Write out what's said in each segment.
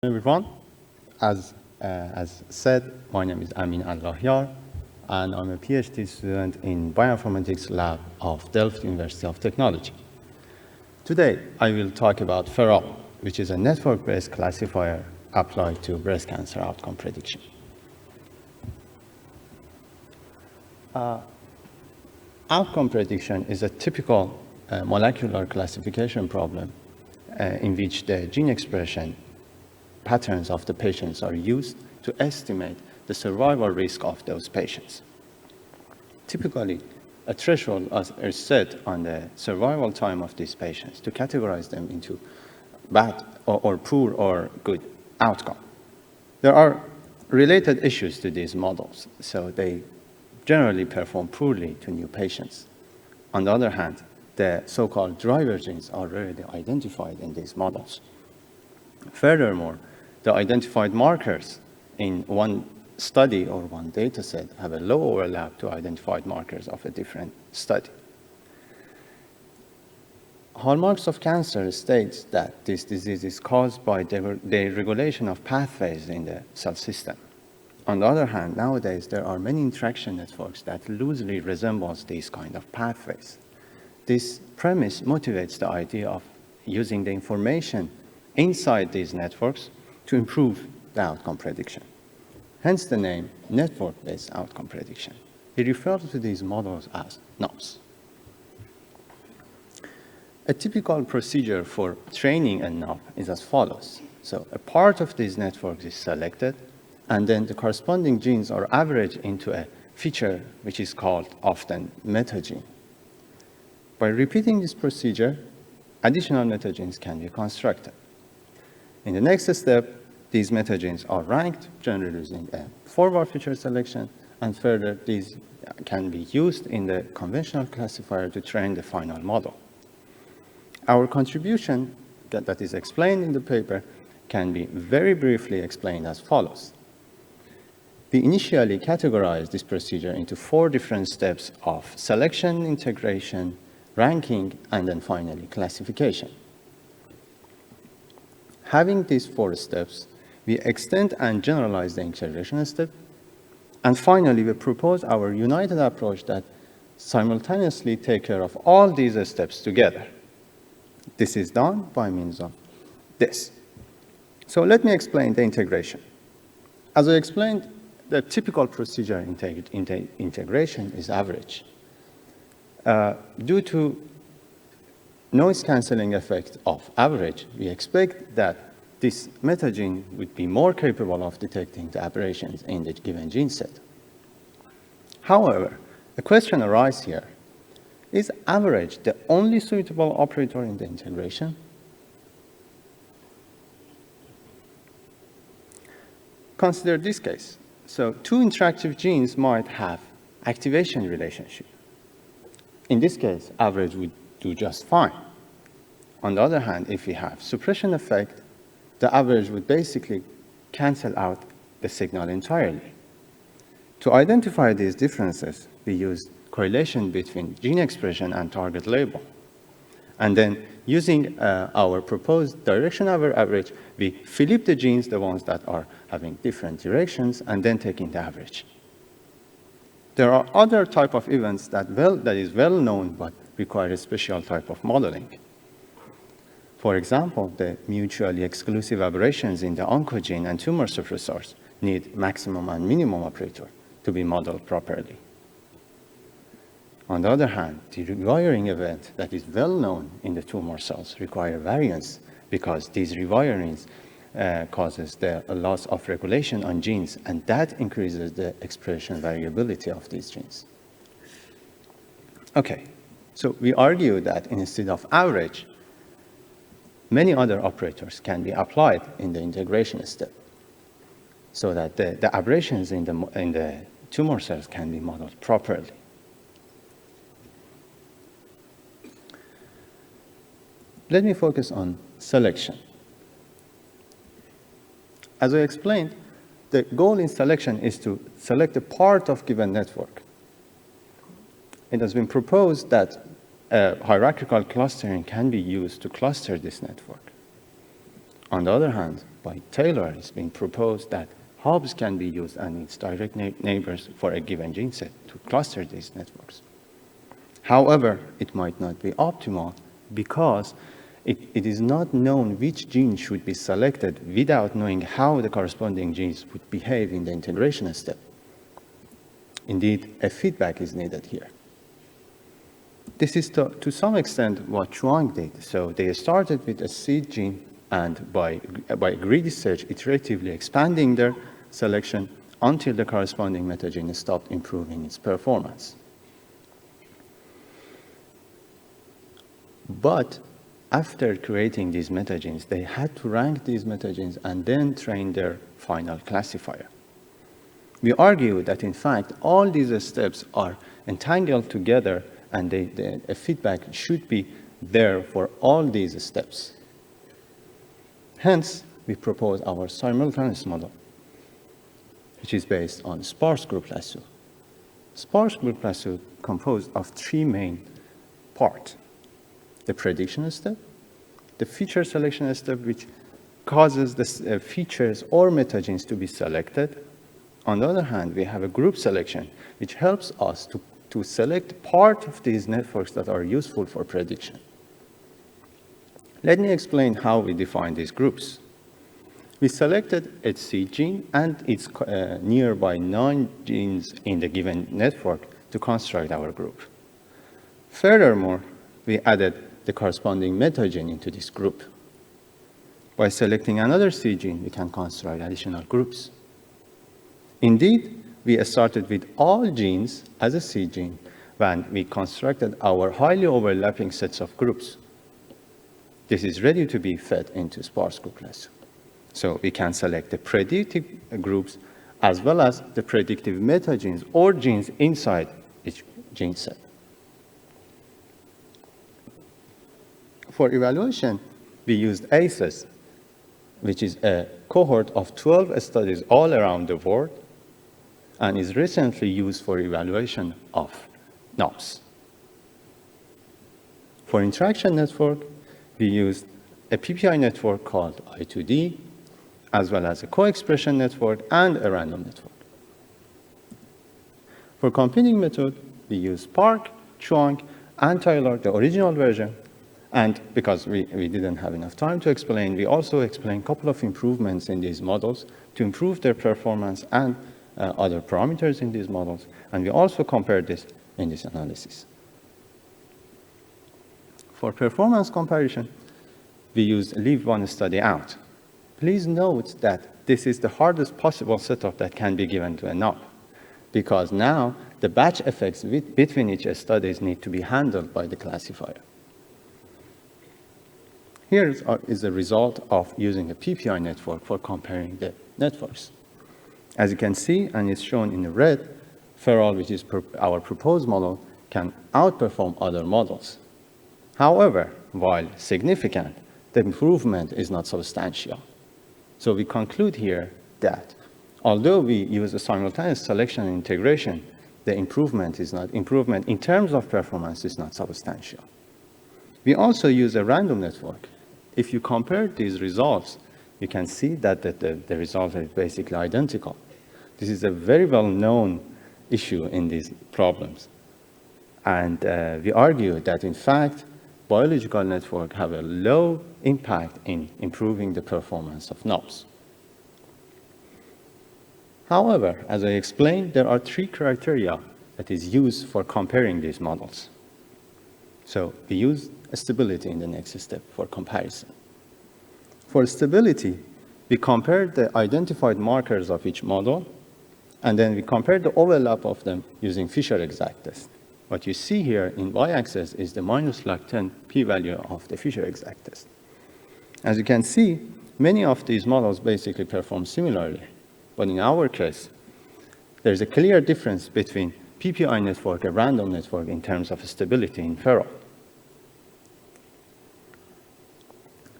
Everyone, as said, my name is Amin Allahyar, and I'm a PhD student in Bioinformatics Lab of Delft University of Technology. Today, I will talk about FERAL, which is a network-based classifier applied to breast cancer outcome prediction. Outcome prediction is a typical molecular classification problem in which the gene expression patterns of the patients are used to estimate the survival risk of those patients. Typically, a threshold is set on the survival time of these patients to categorize them into bad or poor or good outcome. There are related issues to these models, so they generally perform poorly to new patients. On the other hand, the so-called driver genes are rarely identified in these models. Furthermore, the identified markers in one study or one data set have a low overlap to identified markers of a different study. Hallmarks of cancer states that this disease is caused by the regulation of pathways in the cell system. On the other hand, nowadays, there are many interaction networks that loosely resembles these kind of pathways. This premise motivates the idea of using the information inside these networks to improve the outcome prediction. Hence the name network-based outcome prediction. We refer to these models as NOPs. A typical procedure for training a NOP is as follows. So a part of these networks is selected, and then the corresponding genes are averaged into a feature which is called often metagene. By repeating this procedure, additional metagenes can be constructed. In the next step, these metagenes are ranked, generally using a forward feature selection, and further, these can be used in the conventional classifier to train the final model. Our contribution that is explained in the paper can be very briefly explained as follows. We initially categorized this procedure into 4 different steps of selection, integration, ranking, and then finally classification. Having these 4 steps, we extend and generalize the integration step, and finally we propose our united approach that simultaneously take care of all these steps together. This is done by means of this. So let me explain the integration. As I explained, the typical procedure in integration is average. Due to noise cancelling effect of average, we expect that this metagene would be more capable of detecting the aberrations in the given gene set. However, a question arises here. Is average the only suitable operator in the integration? Consider this case. So 2 interactive genes might have activation relationship. In this case, average would do just fine. On the other hand, if we have suppression effect, the average would basically cancel out the signal entirely. To identify these differences, we used correlation between gene expression and target label. And then using our proposed direction over average, we flip the genes, the ones that are having different directions, and then taking the average. There are other type of events that is well known but require a special type of modeling. For example, the mutually exclusive aberrations in the oncogene and tumor suppressors need maximum and minimum operator to be modeled properly. On the other hand, the rewiring event that is well known in the tumor cells require variance because these rewirings causes the loss of regulation on genes, and that increases the expression variability of these genes. Okay, so we argue that instead of average, many other operators can be applied in the integration step so that the aberrations in the tumor cells can be modeled properly. Let me focus on selection. As I explained, the goal in selection is to select a part of given network. It has been proposed that hierarchical clustering can be used to cluster this network. On the other hand, by Taylor, it's been proposed that hubs can be used and its direct neighbors for a given gene set to cluster these networks. However, it might not be optimal because it is not known which gene should be selected without knowing how the corresponding genes would behave in the integration step. Indeed, a feedback is needed here. This is to some extent what Chuang did. So they started with a seed gene and by greedy search, iteratively expanding their selection until the corresponding metagene stopped improving its performance. But after creating these metagenes, they had to rank these metagenes and then train their final classifier. We argue that, in fact, all these steps are entangled together and a feedback should be there for all these steps. Hence, we propose our simultaneous model, which is based on sparse group lasso. Sparse group lasso composed of three main parts: the prediction step, the feature selection step, which causes the features or metagenes to be selected. On the other hand, we have a group selection, which helps us to select part of these networks that are useful for prediction. Let me explain how we define these groups. We selected a seed gene and its nearby non-genes in the given network to construct our group. Furthermore, we added the corresponding metagene into this group. By selecting another seed gene, we can construct additional groups. Indeed, we started with all genes as a seed gene when we constructed our highly overlapping sets of groups. This is ready to be fed into sparse group lasso. So we can select the predictive groups as well as the predictive metagenes or genes inside each gene set. For evaluation, we used ACES, which is a cohort of 12 studies all around the world and is recently used for evaluation of knobs. For interaction network, we used a PPI network called I2D, as well as a co-expression network and a random network. For computing method, we used Park, Chuang, and Taylor, the original version. And because we didn't have enough time to explain, we also explained a couple of improvements in these models to improve their performance and other parameters in these models. And we also compared this in this analysis. For performance comparison, we used leave one study out. Please note that this is the hardest possible setup that can be given to a knob, because now the batch effects between each studies need to be handled by the classifier. Here is the result of using a PPI network for comparing the networks. As you can see, and it's shown in the red, Feral, which is our proposed model, can outperform other models. However, while significant, the improvement is not substantial. So we conclude here that although we use a simultaneous selection and integration, the improvement in terms of performance is not substantial. We also use a random network. If you compare these results, you can see that the results are basically identical. This is a very well-known issue in these problems. And we argue that, in fact, biological networks have a low impact in improving the performance of knobs. However, as I explained, there are three criteria that is used for comparing these models. So we use stability in the next step for comparison. For stability, we compared the identified markers of each model, and then we compared the overlap of them using Fisher exact test. What you see here in y-axis is the -log10 p-value of the Fisher exact test. As you can see, many of these models basically perform similarly. But in our case, there's a clear difference between PPI network and random network in terms of stability in Feral.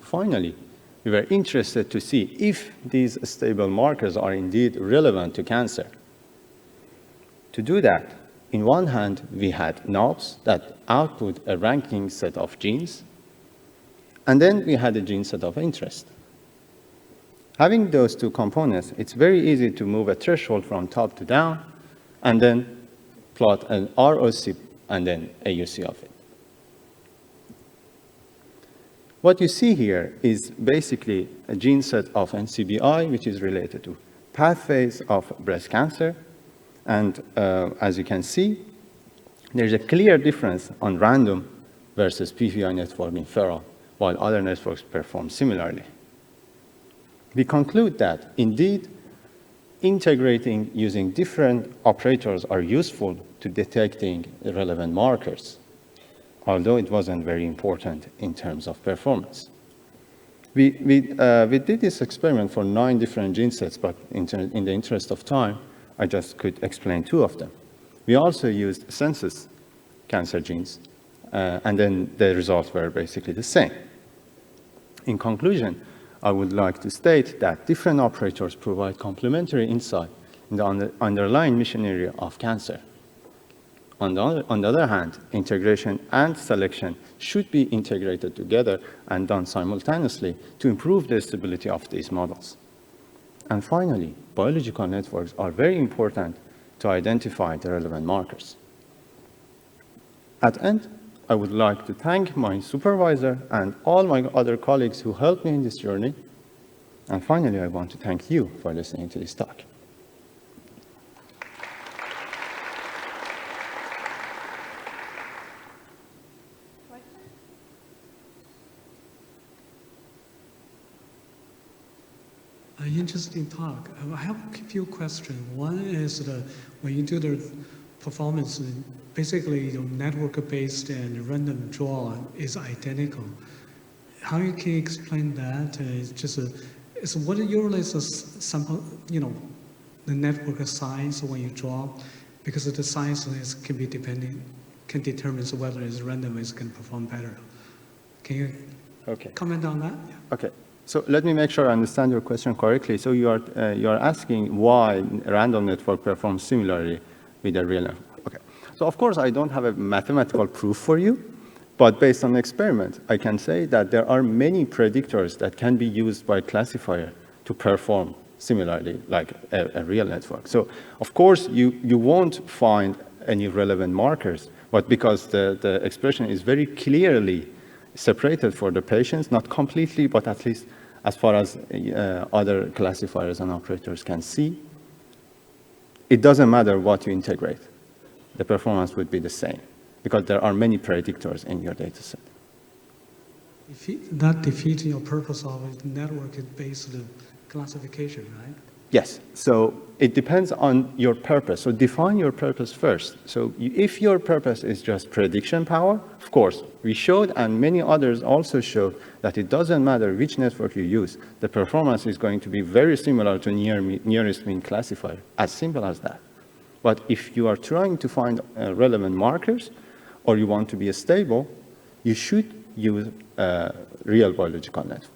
Finally, we were interested to see if these stable markers are indeed relevant to cancer. To do that, in one hand, we had knobs that output a ranking set of genes, and then we had a gene set of interest. Having those two components, it's very easy to move a threshold from top to down and then plot an ROC and then AUC of it. What you see here is basically a gene set of NCBI, which is related to pathways of breast cancer. And as you can see, there's a clear difference on random versus PVI network in feral, while other networks perform similarly. We conclude that, indeed, integrating using different operators are useful to detecting relevant markers, although it wasn't very important in terms of performance. We did this experiment for 9 different gene sets, but in the interest of time, I just could explain 2 of them. We also used census cancer genes, and then the results were basically the same. In conclusion, I would like to state that different operators provide complementary insight in the underlying mission area of cancer. On the other hand, integration and selection should be integrated together and done simultaneously to improve the stability of these models. And finally, biological networks are very important to identify the relevant markers. At the end, I would like to thank my supervisor and all my other colleagues who helped me in this journey. And finally, I want to thank you for listening to this talk. An interesting talk. I have a few questions. One is when you do the performance, basically your network-based and random draw is identical. How you can explain that? It's what usually is a sample, the network size when you draw, because the size can determine whether it's random is going to perform better. Can you comment on that? Yeah. Okay. So let me make sure I understand your question correctly. So you are asking why a random network performs similarly with a real network. Okay. So of course, I don't have a mathematical proof for you, but based on experiment, I can say that there are many predictors that can be used by classifier to perform similarly like a real network. So of course, you won't find any relevant markers, but because the expression is very clearly separated for the patients, not completely, but at least as far as other classifiers and operators can see, it doesn't matter what you integrate. The performance would be the same because there are many predictors in your data set. That defeats your purpose of network-based classification, right? Yes, so it depends on your purpose. So define your purpose first. So if your purpose is just prediction power, of course, we showed and many others also showed that it doesn't matter which network you use. The performance is going to be very similar to nearest mean classifier, as simple as that. But if you are trying to find relevant markers or you want to be stable, you should use a real biological network.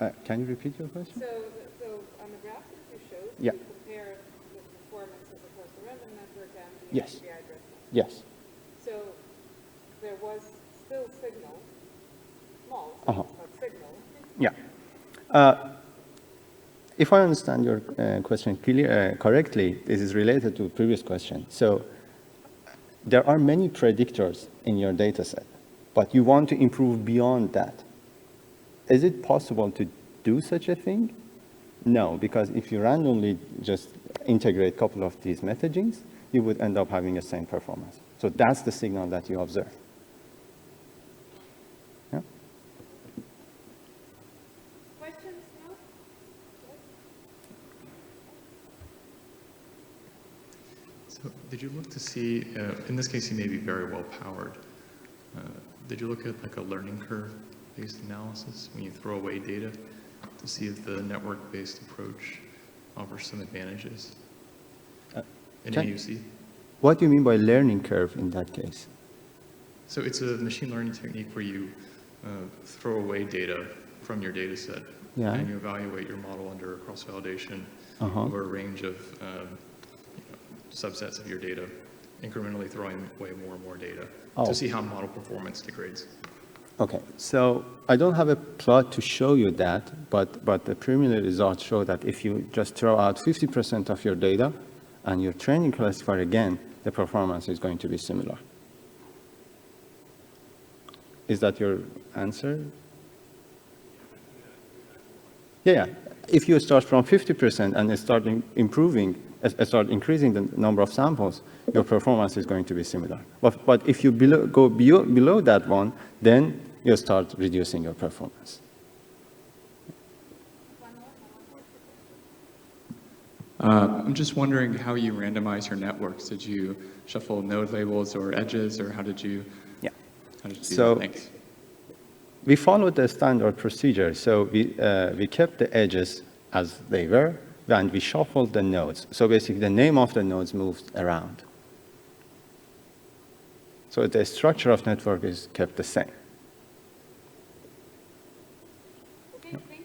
Yeah? Can you repeat your question? So on the graphs that you showed, yeah. you compare the performance as opposed to random network and the yes. ISCB address. Yes. So there was still signal, small, but signal. Yeah. If I understand your question correctly, this is related to the previous question. So there are many predictors in your data set, but you want to improve beyond that. Is it possible to do such a thing? No, because if you randomly just integrate a couple of these metagenes, you would end up having the same performance. So that's the signal that you observe. Yeah? Questions now? So did you look to see, in this case, you may be very well powered. Did you look at like a learning curve-based analysis when you throw away data to see if the network-based approach offers some advantages in AUC? What do you mean by learning curve in that case? So it's a machine learning technique where you throw away data from your data set. Yeah. And you evaluate your model under cross-validation Uh-huh. over a range of subsets of your data, incrementally throwing away more and more data Oh. to see how model performance degrades. Okay, so I don't have a plot to show you that, but the preliminary results show that if you just throw out 50% of your data and you're training classifier again, the performance is going to be similar. Is that your answer? Yeah, if you start from 50% and start start increasing the number of samples, your performance is going to be similar. But if you go below that one, then you start reducing your performance. I'm just wondering how you randomize your networks. Did you shuffle node labels or edges, or how did you? Yeah. How did you do So that? Thanks. we followed the standard procedure. So we kept the edges as they were, and we shuffled the nodes. So basically, the name of the nodes moved around. So the structure of network is kept the same. Okay, thank